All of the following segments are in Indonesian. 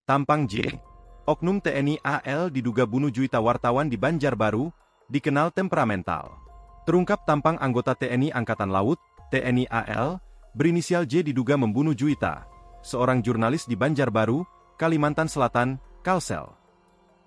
Tampang J. Oknum TNI AL diduga bunuh juita wartawan di Banjarbaru, dikenal temperamental. Terungkap tampang anggota TNI Angkatan Laut, TNI AL, berinisial J diduga membunuh Juwita, seorang jurnalis di Banjarbaru, Kalimantan Selatan, Kalsel.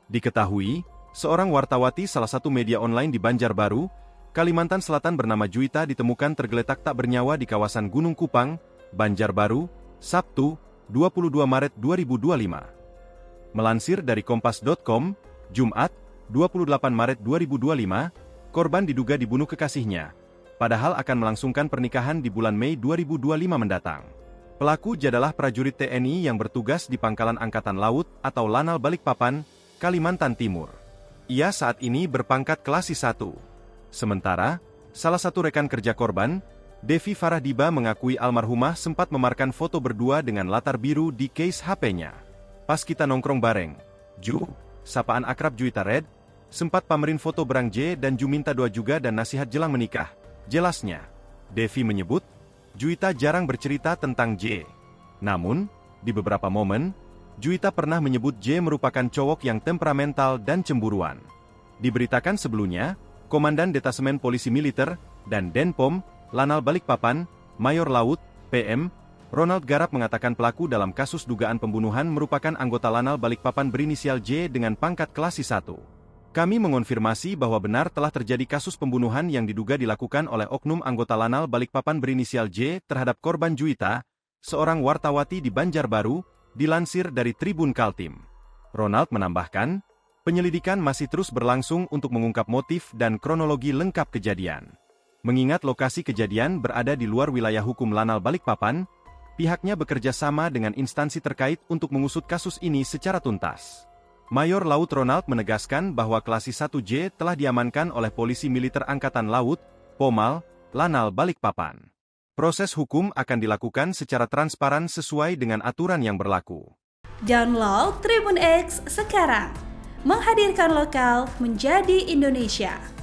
Diketahui, seorang wartawati salah satu media online di Banjarbaru, Kalimantan Selatan bernama Juwita ditemukan tergeletak tak bernyawa di kawasan Gunung Kupang, Banjarbaru, Sabtu, 22 Maret 2025. Melansir dari Kompas.com, Jumat, 28 Maret 2025, korban diduga dibunuh kekasihnya, padahal akan melangsungkan pernikahan di bulan Mei 2025 mendatang. Pelaku adalah prajurit TNI yang bertugas di Pangkalan Angkatan Laut atau Lanal Balikpapan, Kalimantan Timur. Ia saat ini berpangkat Klasik 1. Sementara, salah satu rekan kerja korban, Devi Farahdiba mengakui almarhumah sempat memarkan foto berdua dengan latar biru di case HP-nya. Pas kita nongkrong bareng, Ju, sapaan akrab Juwita Red, sempat pamerin foto Berang J dan Ju minta doa juga dan nasihat jelang menikah, jelasnya. Devi menyebut, Juwita jarang bercerita tentang J. Namun, di beberapa momen, Juwita pernah menyebut J merupakan cowok yang temperamental dan cemburuan. Diberitakan sebelumnya, Komandan Detasemen Polisi Militer dan Denpom, Lanal Balikpapan, Mayor Laut, PM, Ronald Garap mengatakan pelaku dalam kasus dugaan pembunuhan merupakan anggota Lanal Balikpapan berinisial J dengan pangkat Klasik 1. Kami mengonfirmasi bahwa benar telah terjadi kasus pembunuhan yang diduga dilakukan oleh oknum anggota Lanal Balikpapan berinisial J terhadap korban Juwita, seorang wartawati di Banjarbaru, dilansir dari Tribun Kaltim. Ronald menambahkan, penyelidikan masih terus berlangsung untuk mengungkap motif dan kronologi lengkap kejadian. Mengingat lokasi kejadian berada di luar wilayah hukum Lanal Balikpapan, pihaknya bekerja sama dengan instansi terkait untuk mengusut kasus ini secara tuntas. Mayor Laut Ronald menegaskan bahwa Klasik 1J telah diamankan oleh Polisi Militer Angkatan Laut, Pomal, Lanal Balikpapan. Proses hukum akan dilakukan secara transparan sesuai dengan aturan yang berlaku. Download Tribun X sekarang, menghadirkan lokal menjadi Indonesia.